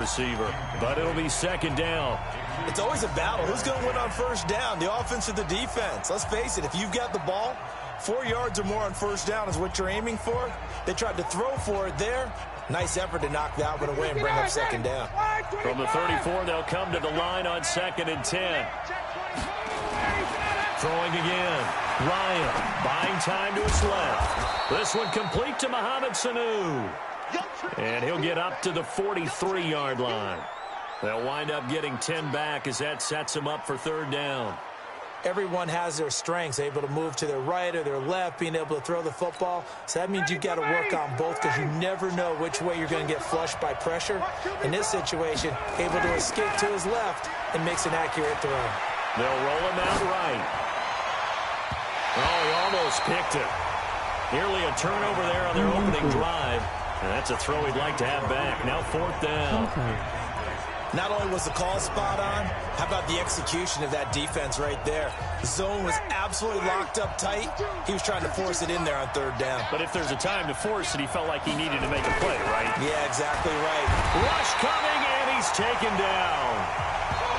receiver, but it'll be second down. It's always a battle. Who's going to win on first down, the offense or the defense? Let's face it, if you've got the ball, 4 yards or more on first down is what you're aiming for. They tried to throw for it there. Nice effort to knock that one away and bring up second down. From the 34, they'll come to the line on 2nd and 10. Throwing again. Ryan buying time to his left. This one complete to Mohamed Sanu. And he'll get up to the 43-yard line. They'll wind up getting 10 back as that sets them up for third down. Everyone has their strengths, able to move to their right or their left, being able to throw the football. So that means you've got to work on both because you never know which way you're going to get flushed by pressure. In this situation, able to escape to his left and makes an accurate throw. They'll roll him out right. Oh, he almost picked it. Nearly a turnover there on their opening drive. And that's a throw he'd like to have back. Now 4th down. Not only was the call spot on, how about the execution of that defense right there? The zone was absolutely locked up tight. He was trying to force it in there on third down. But if there's a time to force it, he felt like he needed to make a play, right? Yeah, exactly right. Rush coming, and he's taken down.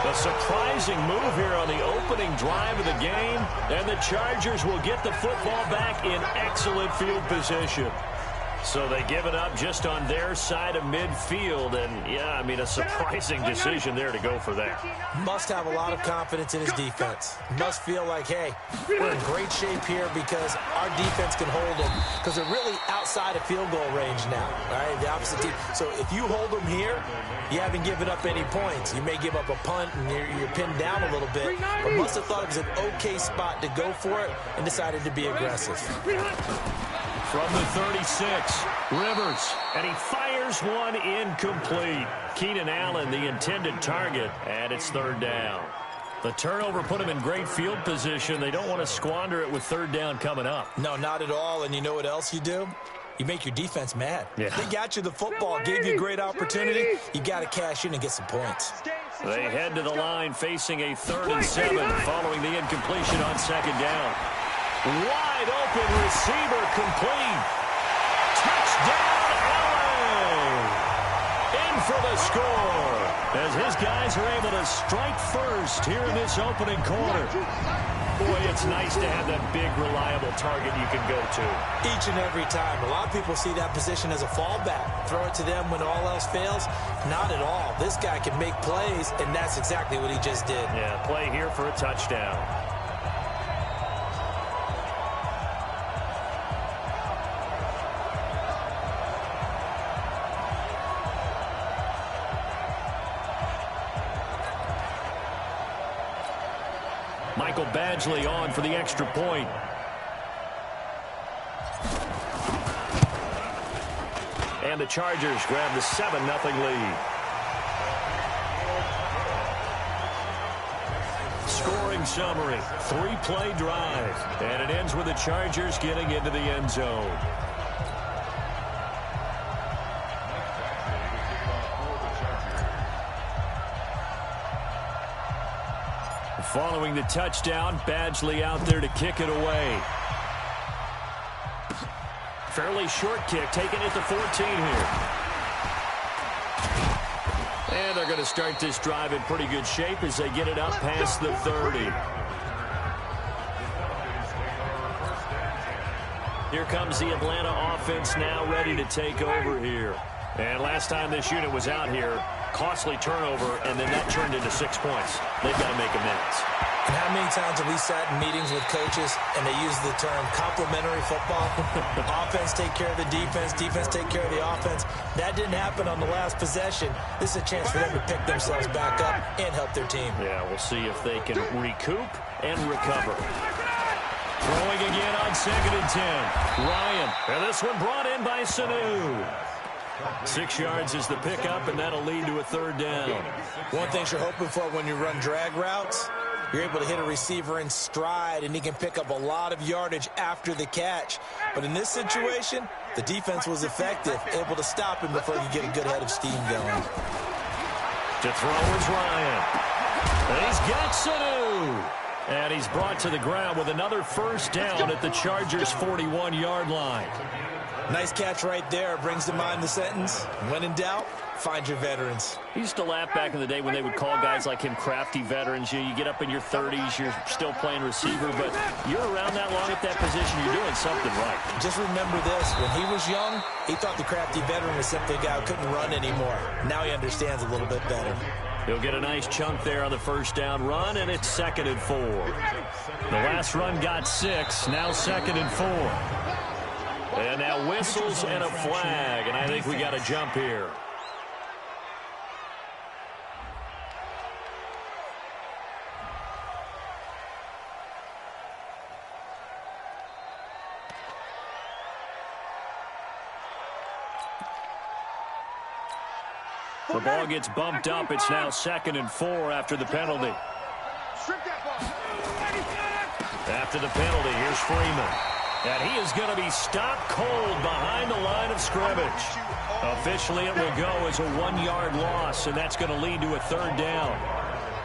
A surprising move here on the opening drive of the game, and the Chargers will get the football back in excellent field position. So they give it up just on their side of midfield, and, yeah, I mean, a surprising decision there to go for that. Must have a lot of confidence in his defense. Must feel like, hey, we're in great shape here because our defense can hold them because they're really outside of field goal range now, right? The opposite team. So if you hold them here, you haven't given up any points. You may give up a punt and you're pinned down a little bit, but must have thought it was an okay spot to go for it and decided to be aggressive. From the 36, Rivers, and he fires one incomplete. Keenan Allen, the intended target, and it's third down. The turnover put him in great field position. They don't want to squander it with third down coming up. No, not at all, and you know what else you do? You make your defense mad. Yeah. They got you the football, gave you a great opportunity. You got to cash in and get some points. They head to the line facing a 3rd and 7 following the incompletion on second down. Wide open receiver complete. Touchdown, LA! In for the score as his guys are able to strike first here in this opening quarter. Boy, it's nice to have that big, reliable target you can go to. Each and every time. A lot of people see that position as a fallback. Throw it to them when all else fails. Not at all. This guy can make plays, and that's exactly what he just did. Yeah, play here for a touchdown. Michael Badgley on for the extra point. And the Chargers grab the 7-0 lead. Scoring summary, 3-play drive. And it ends with the Chargers getting into the end zone. Following the touchdown, Badgley out there to kick it away. Fairly short kick, taken at the 14 here. And they're going to start this drive in pretty good shape as they get it up past the 30. Here comes the Atlanta offense now ready to take over here. And last time this unit was out here, costly turnover, and then that turned into 6 points. They've got to make amends. And how many times have we sat in meetings with coaches and they use the term complementary football? Offense take care of the defense, defense take care of the offense. That didn't happen on the last possession. This is a chance for them to pick themselves back up and help their team. Yeah, we'll see if they can recoup and recover. Throwing again on 2nd and 10. Ryan, and this one brought in by Sanu. 6 yards is the pickup, and that'll lead to a third down. One thing you're hoping for when you run drag routes, you're able to hit a receiver in stride, and he can pick up a lot of yardage after the catch. But in this situation, the defense was effective, able to stop him before you get a good head of steam going. To throw is Ryan. And he's got Sanu. And he's brought to the ground with another first down at the Chargers' 41-yard line. Nice catch right there. Brings to mind the sentence, when in doubt, find your veterans. He used to laugh back in the day when they would call guys like him crafty veterans. You get up in your 30s, you're still playing receiver, but you're around that long at that position, you're doing something right. Just remember this. When he was young, he thought the crafty veteran was simply a guy who couldn't run anymore. Now he understands a little bit better. He'll get a nice chunk there on the first down run, and it's 2nd and 4. The last run got 6, now 2nd and 4. And now whistles and a flag, and I think we got a jump here. The ball gets bumped up. It's now 2nd and 4 after the penalty. After the penalty, here's Freeman. And he is going to be stopped cold behind the line of scrimmage. Officially, it will go as a 1-yard loss, and that's going to lead to a 3rd down.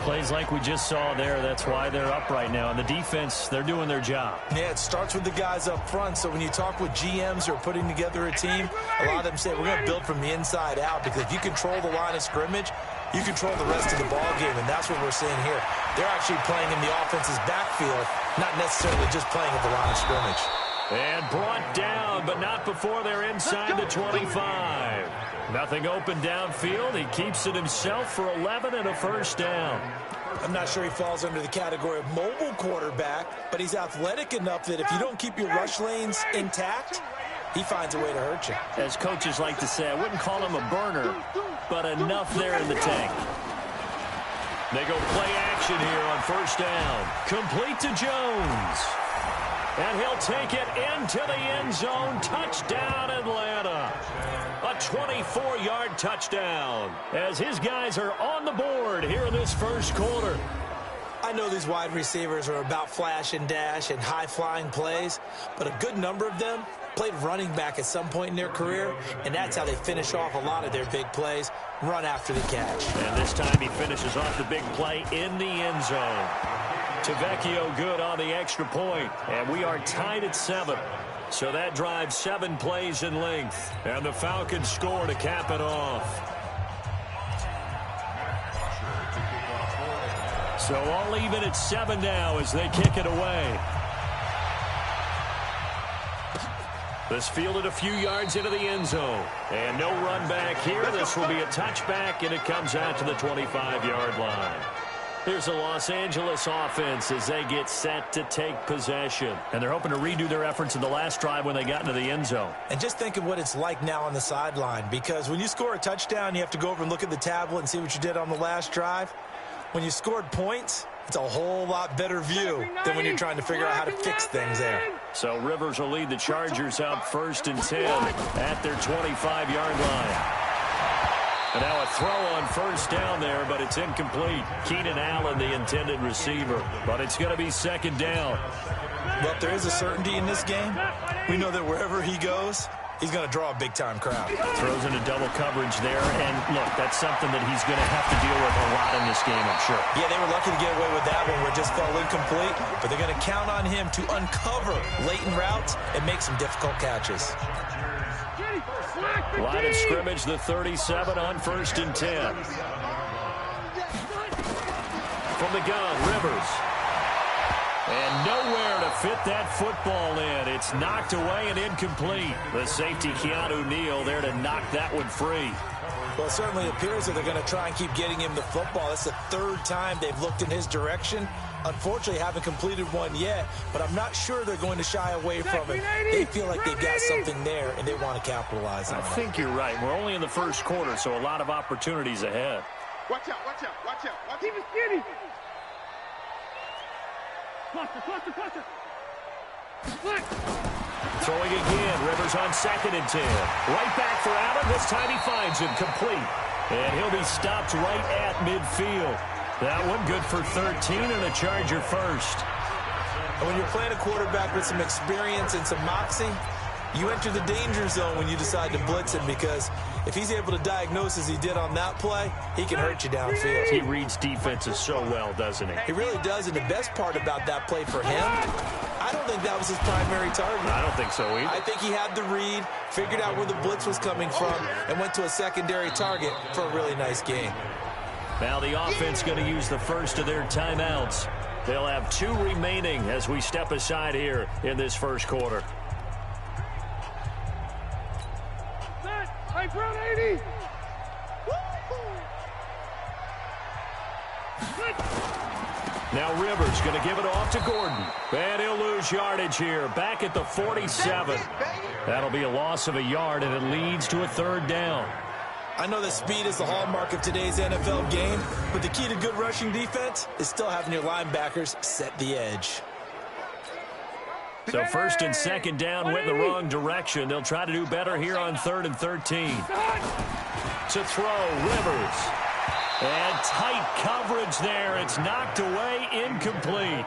Plays like we just saw there, that's why they're up right now. And the defense, they're doing their job. Yeah, it starts with the guys up front. So when you talk with GMs who are putting together a team, a lot of them say, we're going to build from the inside out. Because if you control the line of scrimmage, you control the rest of the ball game. And that's what we're seeing here. They're actually playing in the offense's backfield, not necessarily just playing at the line of scrimmage. And brought down, but not before they're inside the 25. Nothing open downfield. He keeps it himself for 11 and a first down. I'm not sure he falls under the category of mobile quarterback, but he's athletic enough that if you don't keep your rush lanes intact, he finds a way to hurt you. As coaches like to say, I wouldn't call him a burner, but enough there in the tank. They go play action here on first down. Complete to Jones. And he'll take it into the end zone. Touchdown, Atlanta. A 24-yard touchdown as his guys are on the board here in this first quarter. I know these wide receivers are about flash and dash and high-flying plays, but a good number of them played running back at some point in their career, and that's how they finish off a lot of their big plays, run after the catch. And this time he finishes off the big play in the end zone. Tavecchio good on the extra point, and we are tied at 7. So that drives 7 plays in length, and the Falcons score to cap it off. So all even at 7 now as they kick it away. This fielded a few yards into the end zone. And no run back here. This will be a touchback, and it comes out to the 25-yard line. Here's the Los Angeles offense as they get set to take possession. And they're hoping to redo their efforts in the last drive when they got into the end zone. And just think of what it's like now on the sideline, because when you score a touchdown, you have to go over and look at the tablet and see what you did on the last drive. When you scored points, it's a whole lot better view than when you're trying to figure out how to fix things there. So Rivers will lead the Chargers up 1st and 10 at their 25-yard line. And now a throw on first down there, but it's incomplete. Keenan Allen, the intended receiver. But it's going to be 2nd down. Well, if there is a certainty in this game, we know that wherever he goes, he's going to draw a big-time crowd. Throws into double coverage there. And, look, that's something that he's going to have to deal with a lot in this game, I'm sure. Yeah, they were lucky to get away with that one where it just fell incomplete. But they're going to count on him to uncover latent routes and make some difficult catches. Line of scrimmage, the 37 on 1st and 10. From the gun, Rivers. And nowhere to fit that football in. It's knocked away and incomplete. The safety, Keanu Neal, there to knock that one free. Well, it certainly appears that they're going to try and keep getting him the football. That's the 3rd time they've looked in his direction. Unfortunately, haven't completed one yet, but I'm not sure they're going to shy away from it. They feel like they've got something there, and they want to capitalize on it. I think you're right. We're only in the first quarter, so a lot of opportunities ahead. Watch out, watch out, watch out. Keep it skinny. Cluster. Throwing again, Rivers on 2nd and 10. Right back for Allen. This time he finds him complete. And he'll be stopped right at midfield. That one good for 13 and a Charger first. And when you're playing a quarterback with some experience and some moxie, You enter the danger zone when you decide to blitz him, because if he's able to diagnose as he did on that play, he can hurt you downfield. He reads defenses so well, doesn't he? He really does, and the best part about that play for him, I don't think that was his primary target. I don't think so either. I think he had the read, figured out where the blitz was coming from, and went to a secondary target for a really nice gain. Now the offense going to use the first of their timeouts. They'll have 2 remaining as we step aside here in this first quarter. Hey, Brown 80. Now Rivers going to give it off to Gordon. And he'll lose yardage here. Back at the 47. That'll be a loss of a yard, and it leads to a 3rd down. I know that speed is the hallmark of today's NFL game, but the key to good rushing defense is still having your linebackers set the edge. So 1st and 2nd down went in the wrong direction. They'll try to do better here on 3rd and 13. To throw, Rivers. And tight coverage there. It's knocked away, incomplete.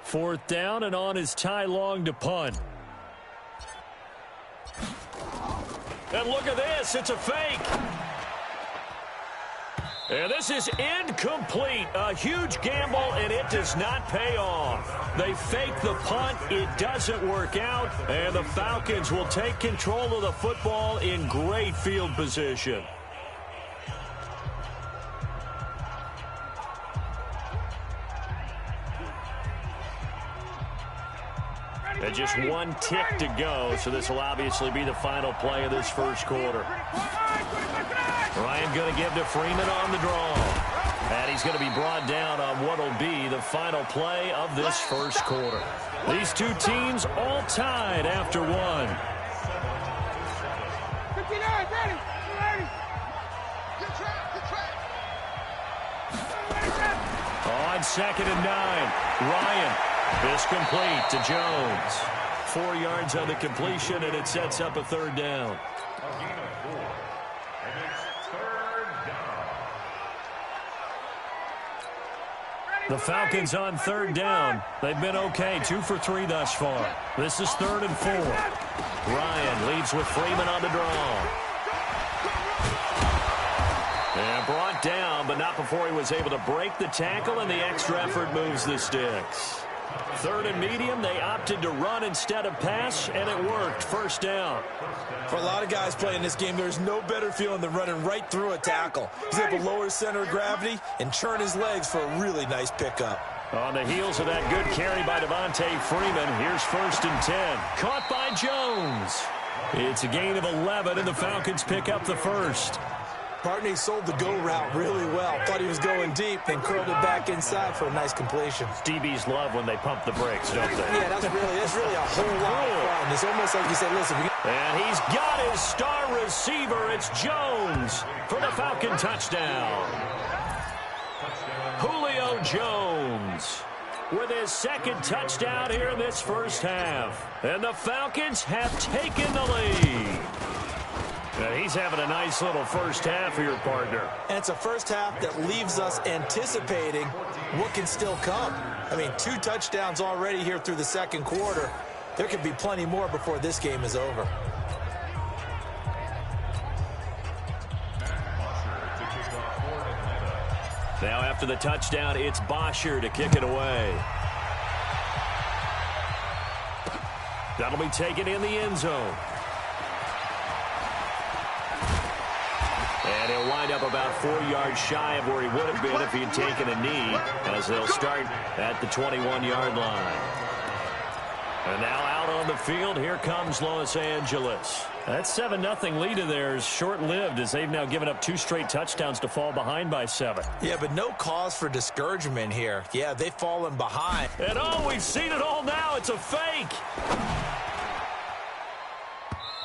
Fourth down, and on is Ty Long to punt. And look at this. It's a fake. And this is incomplete. A huge gamble, and it does not pay off. They fake the punt. It doesn't work out. And the Falcons will take control of the football in great field position. And just 1 tick to go, so this will obviously be the final play of this first quarter. Ryan going to give to Freeman on the draw. And he's going to be brought down on what will be the final play of this first quarter. These 2 teams all tied after 1. 59, ready. On 2nd and 9, Ryan is complete to Jones. 4 yards on the completion, and it sets up a 3rd down. The Falcons on 3rd down. They've been okay, 2 for 3 thus far. This is 3rd and 4. Ryan leads with Freeman on the draw. And brought down, but not before he was able to break the tackle, and the extra effort moves the sticks. 3rd and medium, they opted to run instead of pass, and it worked. 1st down. For a lot of guys playing this game, there's no better feeling than running right through a tackle. He's able to lower his center of gravity and churn his legs for a really nice pickup. On the heels of that good carry by Devontae Freeman, here's 1st and 10. Caught by Jones. It's a gain of 11, and the Falcons pick up the 1st. Bartney sold the go route really well. Thought he was going deep, then curled it back inside for a nice completion. DBs love when they pump the brakes, don't they? Yeah, that's really a whole lot of fun. It's almost like you said, listen. And he's got his star receiver. It's Jones for the Falcon touchdown. Julio Jones with his 2nd touchdown here in this first half. And the Falcons have taken the lead. And he's having a nice little first half here, partner. And it's a first half that leaves us anticipating what can still come. I mean, 2 touchdowns already here through the 2nd quarter. There could be plenty more before this game is over. Now after the touchdown, it's Bosher to kick it away. That'll be taken in the end zone. And he'll wind up about 4 yards shy of where he would have been if he had taken a knee, as they'll start at the 21-yard line. And now out on the field, here comes Los Angeles. That 7-0 lead of theirs short-lived, as they've now given up 2 straight touchdowns to fall behind by 7. Yeah, but no cause for discouragement here. Yeah, they've fallen behind. And oh, we've seen it all now. It's a fake.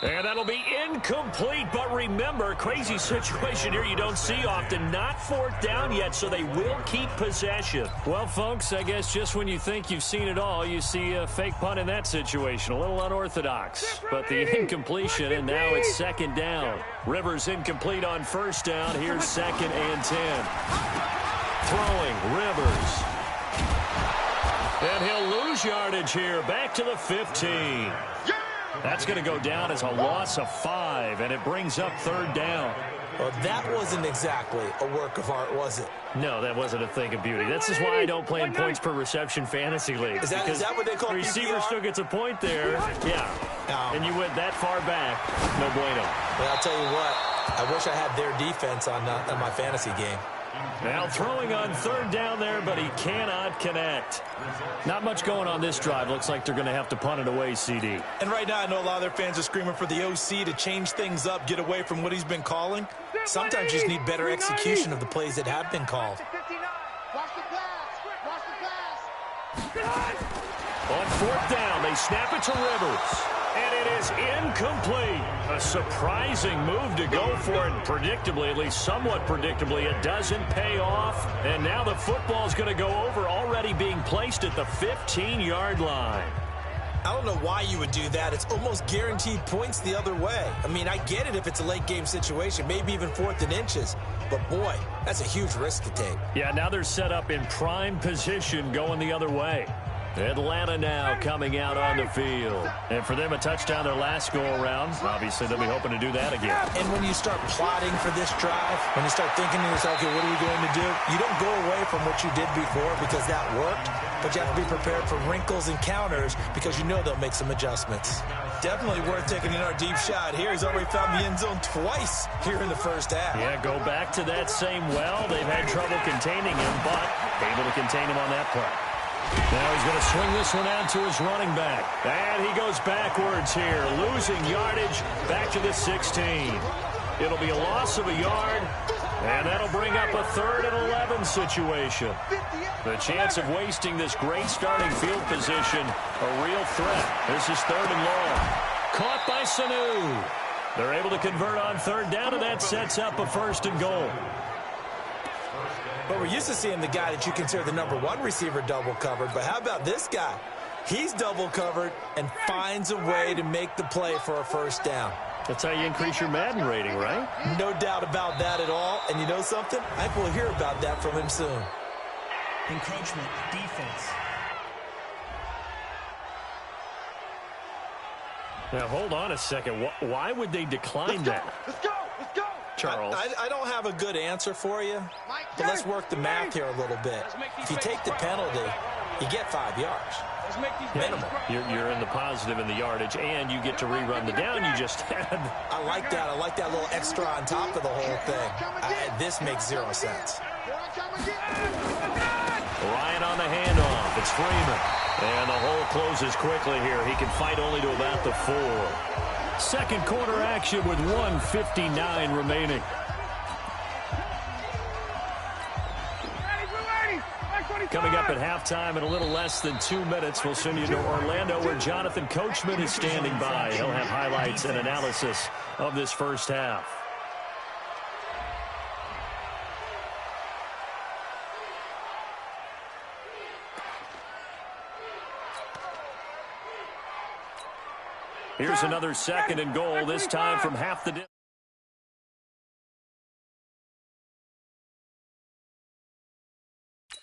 And that'll be incomplete, but remember, crazy situation here you don't see often. Not fourth down yet, so they will keep possession. Well, folks, I guess just when you think you've seen it all, you see a fake punt in that situation. A little unorthodox, but the incompletion, and now it's second down. Rivers incomplete on first down. Here's 2nd and 10. Throwing, Rivers. And he'll lose yardage here, back to the 15. That's going to go down as a loss of 5, and it brings up 3rd down. Well, that wasn't exactly a work of art, was it? No, that wasn't a thing of beauty. That's just why I don't play in points per reception fantasy league. Is that what they call the receiver PPR? still gets a point there. Yeah. And you went that far back. No bueno. Well, I'll tell you what. I wish I had their defense on my fantasy game. Now throwing on 3rd down there, but he cannot connect. Not much going on this drive. Looks like they're going to have to punt it away, CD. And right now I know a lot of their fans are screaming for the OC to change things up, get away from what he's been calling. Sometimes you just need better execution of the plays that have been called. On 4th down, they snap it to Rivers. And it is incomplete. A surprising move to go for it. Predictably, at least somewhat predictably, it doesn't pay off. And now the football's going to go over, already being placed at the 15-yard line. I don't know why you would do that. It's almost guaranteed points the other way. I mean, I get it if it's a late game situation, maybe even 4th and inches. But, boy, that's a huge risk to take. Yeah, now they're set up in prime position going the other way. Atlanta now coming out on the field. And for them, a touchdown their last go-around. Obviously, they'll be hoping to do that again. And when you start plotting for this drive, when you start thinking to yourself, okay, what are we going to do? You don't go away from what you did before because that worked, but you have to be prepared for wrinkles and counters because you know they'll make some adjustments. Definitely worth taking in our deep shot here. He's already found the end zone twice here in the first half. Yeah, go back to that same well. They've had trouble containing him, but able to contain him on that play. Now he's going to swing this one out to his running back. And he goes backwards here, losing yardage back to the 16. It'll be a loss of a yard, and that'll bring up a 3rd and 11 situation. The chance of wasting this great starting field position, a real threat. This is 3rd and long. Caught by Sanu. They're able to convert on 3rd down, and that sets up a 1st and goal. But we're used to seeing the guy that you consider the #1 receiver double covered. But how about this guy? He's double covered and finds a way to make the play for a 1st down. That's how you increase your Madden rating, right? No doubt about that at all. And you know something? I think we'll hear about that from him soon. Encroachment, defense. Now, hold on a second. Why would they decline that? Let's go. Charles. I don't have a good answer for you, but let's work the math here a little bit. If you take the penalty, you get 5 yards. Minimum. You're in the positive in the yardage, and you get to rerun the down you just had. I like that. I like that little extra on top of the whole thing. This makes 0 sense. Ryan on the handoff. It's Freeman. And the hole closes quickly here. He can fight only to about the 4. Second quarter action with 1:59 remaining. Coming up at halftime in a little less than 2 minutes, we'll send you to Orlando where Jonathan Coachman is standing by. He'll have highlights and analysis of this first half. Here's another 2nd and goal, this time from half the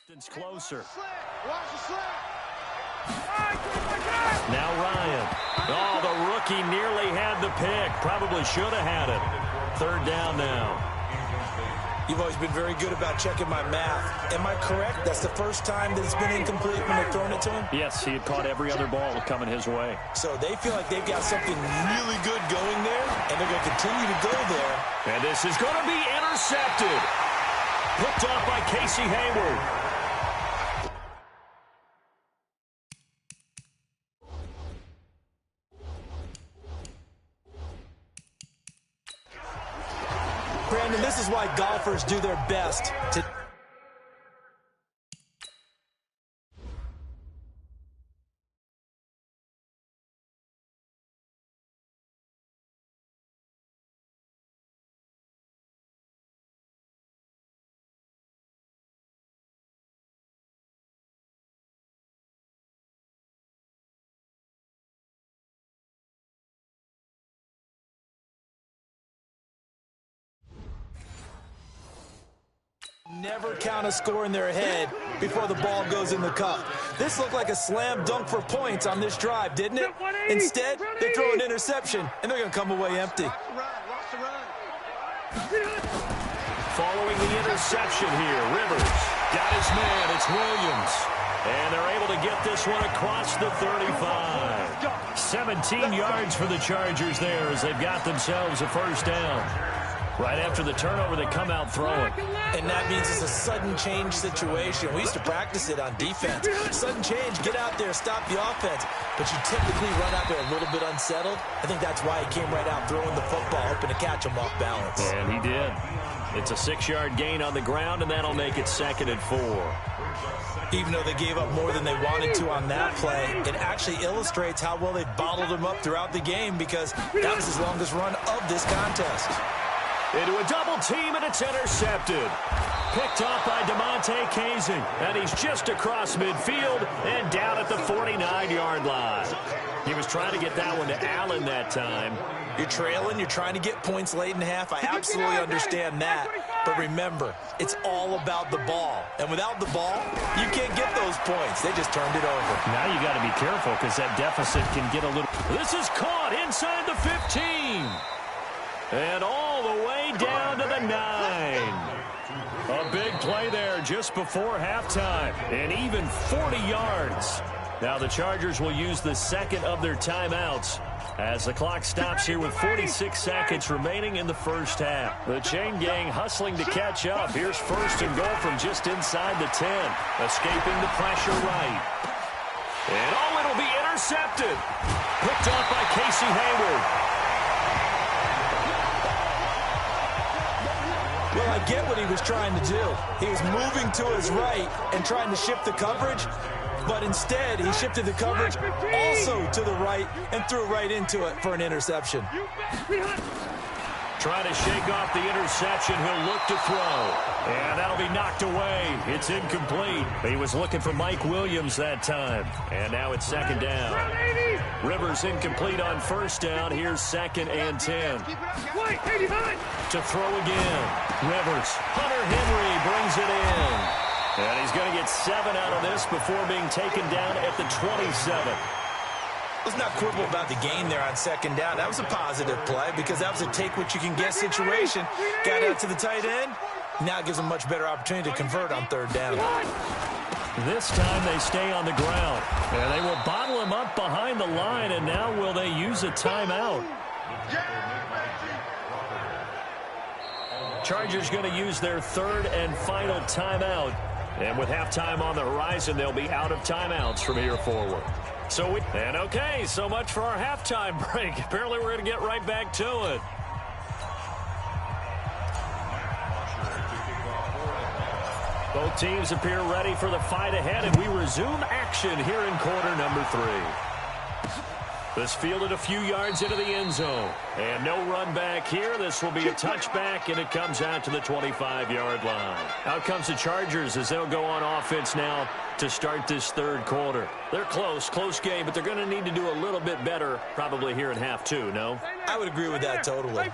distance closer. Now Ryan. Oh, the rookie nearly had the pick. Probably should have had it. 3rd down now. You've always been very good about checking my math. Am I correct? That's the first time that it's been incomplete when they've thrown it to him? Yes, he had caught every other ball coming his way. So they feel like they've got something really good going there, and they're going to continue to go there. And this is going to be intercepted. Picked off by Casey Hayward. Brandon, this is why golfers do their best to Never count a score in their head before the ball goes in the cup. This looked like a slam dunk for points on this drive, didn't it? Instead, they throw an interception, and they're going to come away empty. Following the interception here, Rivers got his man. It's Williams. And they're able to get this one across the 35. 17 yards for the Chargers there as they've got themselves a first down. Right after the turnover, they come out throwing. And that means it's a sudden change situation. We used to practice it on defense. Sudden change, get out there, stop the offense. But you typically run out there a little bit unsettled. I think that's why he came right out throwing the football, hoping to catch him off balance. And he did. It's a 6-yard gain on the ground, and that'll make it 2nd and 4. Even though they gave up more than they wanted to on that play, it actually illustrates how well they bottled him up throughout the game because that was his longest run of this contest. Into a double team, and it's intercepted. Picked off by DeMonte Casey, and he's just across midfield and down at the 49-yard line. He was trying to get that one to Allen that time. You're trailing, you're trying to get points late in half. I absolutely understand that. But remember, it's all about the ball. And without the ball, you can't get those points. They just turned it over. Now you got to be careful because that deficit can get a little... This is caught inside the 15. And all the way down to the 9. A big play there just before halftime. And even 40 yards. Now the Chargers will use the second of their timeouts as the clock stops here with 46 seconds remaining in the first half. The chain gang hustling to catch up. Here's 1st and goal from just inside the 10. Escaping the pressure right. And it'll be intercepted. Picked off by Casey Hayward. Well, I get what he was trying to do. He was moving to his right and trying to shift the coverage, but instead he shifted the coverage also to the right and threw right into it for an interception. Trying to shake off the interception. He'll look to throw. And that'll be knocked away. It's incomplete. He was looking for Mike Williams that time. And now it's 2nd down. Rivers incomplete on 1st down. Here's 2nd and 10. To throw again. Rivers. Hunter Henry brings it in. And he's going to get 7 out of this before being taken down at the 27. Let's not quibble about the gain there on 2nd down. That was a positive play because that was a take-what-you-can-get situation. Got out to the tight end. Now it gives them a much better opportunity to convert on 3rd down. This time they stay on the ground. And they will bottle him up behind the line, and now will they use a timeout? Chargers going to use their 3rd and final timeout. And with halftime on the horizon, they'll be out of timeouts from here forward. Okay, so much for our halftime break. Apparently we're going to get right back to it. Both teams appear ready for the fight ahead, and we resume action here in quarter number 3. This fielded a few yards into the end zone. And no run back here. This will be a touchback, and it comes out to the 25-yard line. Out comes the Chargers as they'll go on offense now to start this 3rd quarter. They're close game, but they're going to need to do a little bit better probably here in half 2, no? I would agree with that totally.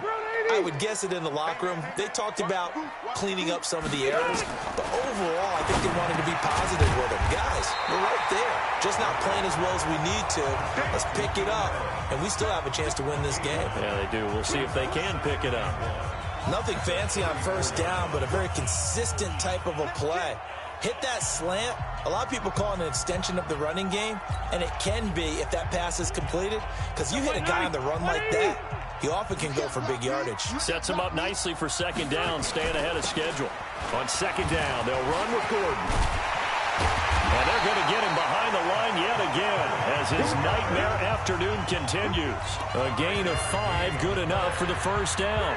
I would guess it in the locker room. They talked about cleaning up some of the errors, but overall, I think they wanted to be positive with them. Guys, we're right there. Just not playing as well as we need to. Let's pick it up, and we still have a chance to win this game. Yeah, they do. We'll see if they can pick it up. Nothing fancy on 1st down, but a very consistent type of a play. Hit that slant. A lot of people call it an extension of the running game, and it can be if that pass is completed, because you hit a guy on the run like that, he often can go for big yardage. Sets him up nicely for 2nd down, staying ahead of schedule. On 2nd down, they'll run with Gordon. And they're going to get him behind the line yet again as his nightmare afternoon continues. A gain of 5, good enough for the 1st down.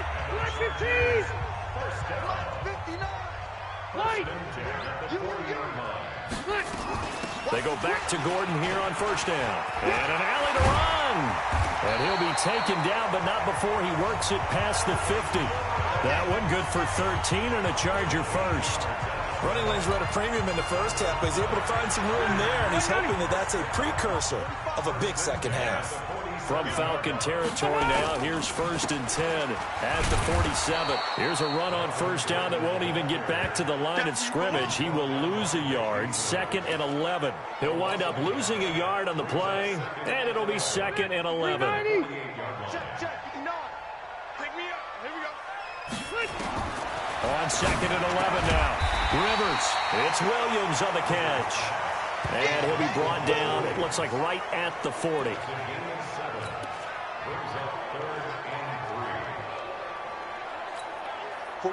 They go back to Gordon here on 1st down. And an alley to run. And he'll be taken down, but not before he works it past the 50. That one good for 13 and a Charger first. Running lanes were at a premium in the 1st half, but he's able to find some room there, and he's hoping that that's a precursor of a big 2nd half. from Falcon territory now. Here's 1st and 10 at the 47. Here's a run on first down that won't even get back to the line of scrimmage. He will lose a yard. 2nd and 11. He'll wind up losing a yard on the play, and it'll be 2nd and 11. On 2nd and 11 now. Rivers. It's Williams on the catch. And he'll be brought down, it looks like right at the 40.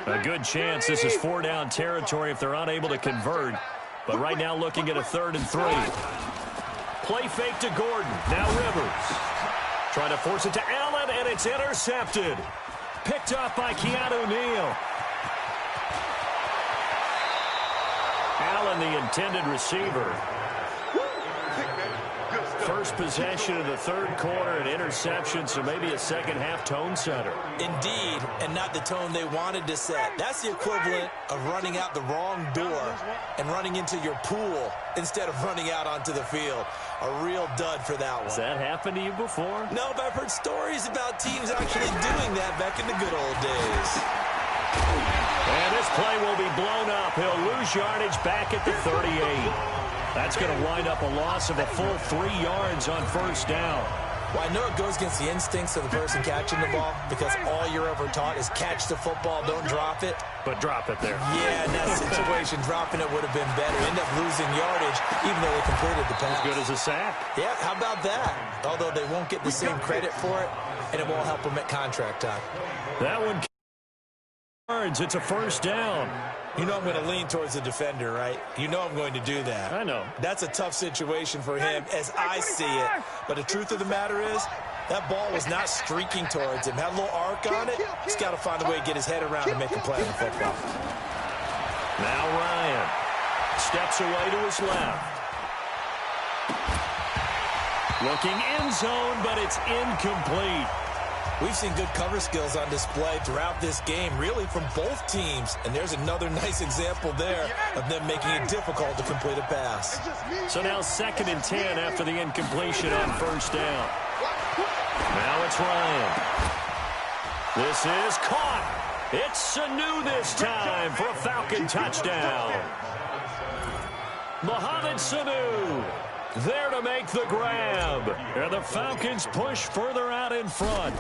A good chance this is 4-down territory if they're unable to convert. But right now looking at a 3rd and 3. Play fake to Gordon. Now Rivers. Trying to force it to Allen, and it's intercepted. Picked up by Keanu Neal. Allen, the intended receiver. First possession of the 3rd quarter, an interception, so maybe a second-half tone setter. Indeed, and not the tone they wanted to set. That's the equivalent of running out the wrong door and running into your pool instead of running out onto the field. A real dud for that one. Has that happened to you before? No, but I've heard stories about teams actually doing that back in the good old days. And this play will be blown up. He'll lose yardage back at the 38. That's going to wind up a loss of a full 3 yards on first down. Well, I know it goes against the instincts of the person catching the ball because all you're ever taught is catch the football, don't drop it. But drop it there. Yeah, in that situation, dropping it would have been better. End up losing yardage, even though they completed the pass. As good as a sack. Yeah, how about that? Although they won't get the same credit for it, and it won't help them at contract time. That one yards. It's a first down. You know I'm going to lean towards the defender, right? You know I'm going to do that. I know. That's a tough situation for him as I see it. But the truth of the matter is, that ball was not streaking towards him. Had a little arc on it. He's got to find a way to get his head around and make a play on the football. Now Ryan steps away to his left. Looking end zone, but it's incomplete. We've seen good cover skills on display throughout this game, really from both teams. And there's another nice example there of them making it difficult to complete a pass. So now 2nd and 10 after the incompletion on first down. Now it's Ryan. This is caught. It's Sanu this time for a Falcon touchdown. Mohamed Sanu there to make the grab. And the Falcons push further out in front.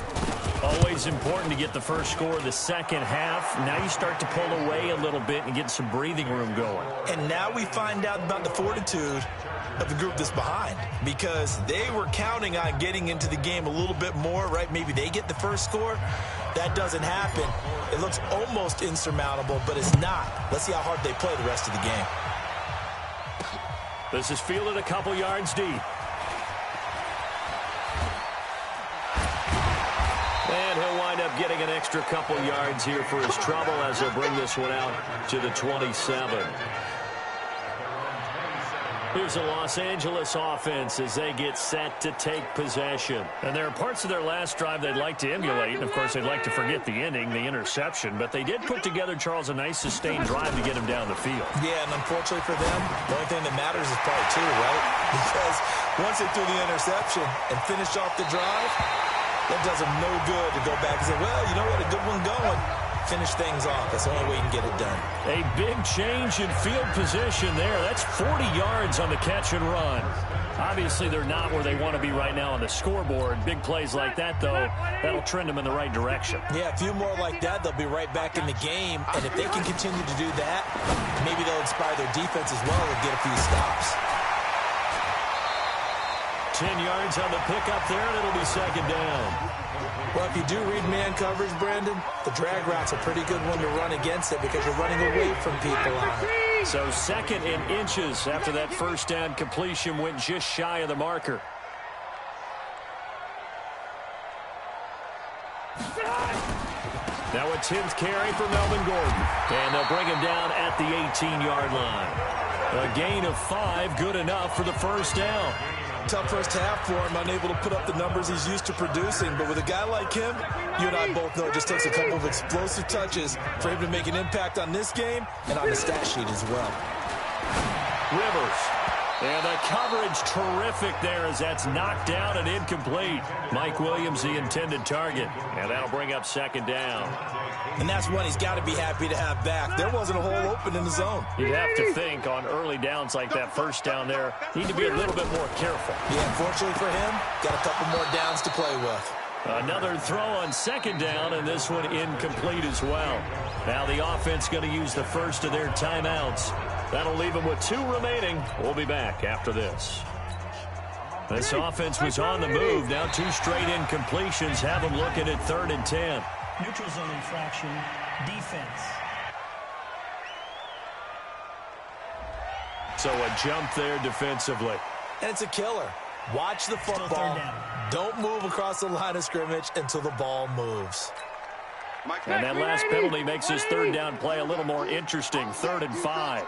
Always important to get the first score of the second half. Now you start to pull away a little bit and get some breathing room going. And now we find out about the fortitude of the group that's behind, because they were counting on getting into the game a little bit more, right? Maybe they get the first score. That doesn't happen. It looks almost insurmountable, but it's not. Let's see how hard they play the rest of the game. This is fielded a couple yards deep. And he'll wind up getting an extra couple yards here for his trouble as he'll bring this one out to the 27. Here's the Los Angeles offense as they get set to take possession. And there are parts of their last drive they'd like to emulate. And, of course, they'd like to forget the ending, the interception. But they did put together, Charles, a nice sustained drive to get him down the field. Yeah, and unfortunately for them, the only thing that matters is part 2, right? Because once they threw the interception and finished off the drive, that does them no good to go back and say, well, you know what, a good one going. Finish things off. That's the only way you can get it done. A big change in field position there. That's 40 yards on the catch and run. Obviously, they're not where they want to be right now on the scoreboard. Big plays like that, though, that'll trend them in the right direction. Yeah, a few more like that, they'll be right back in the game. And if they can continue to do that, maybe they'll inspire their defense as well and get a few stops. 10 yards on the pickup there, and it'll be second down. Well, if you do read man coverage, Brandon, the drag route's a pretty good one to run against it because you're running away from people on it. So 2nd and inches after that first down completion went just shy of the marker. Now a 10th carry for Melvin Gordon. And they'll bring him down at the 18-yard line. A gain of 5, good enough for the first down. Tough first half for him, unable to put up the numbers he's used to producing. But with a guy like him, you and I both know it just takes a couple of explosive touches for him to make an impact on this game and on the stat sheet as well. Rivers. And the coverage terrific there as that's knocked down and incomplete. Mike Williams, the intended target. And that'll bring up second down. And that's one he's got to be happy to have back. There wasn't a hole open in the zone. You'd have to think on early downs like that first down there, need to be a little bit more careful. Yeah, unfortunately for him, got a couple more downs to play with. Another throw on second down, and this one incomplete as well. Now the offense going to use the first of their timeouts. That'll leave them with 2 remaining. We'll be back after this. This offense was on the move. Now 2 straight incompletions have them looking at 3rd and 10. Neutral zone infraction, defense. So a jump there defensively. And it's a killer. Watch the football. Don't move across the line of scrimmage until the ball moves. And that last penalty makes this 3rd down play a little more interesting. 3rd and 5.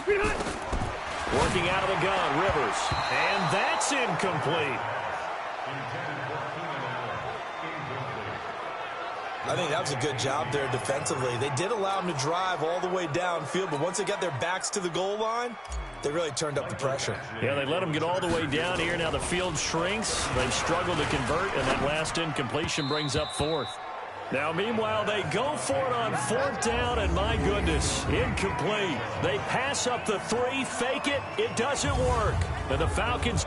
Working out of the gun, Rivers. And that's incomplete. I think that was a good job there defensively. They did allow them to drive all the way downfield, but once they got their backs to the goal line, they really turned up the pressure. Yeah, they let them get all the way down here. Now the field shrinks. They've struggled to convert, and that last incompletion brings up 4th. Now, meanwhile, they go for it on 4th down, and my goodness, incomplete. They pass up the 3, fake it. It doesn't work. And the Falcons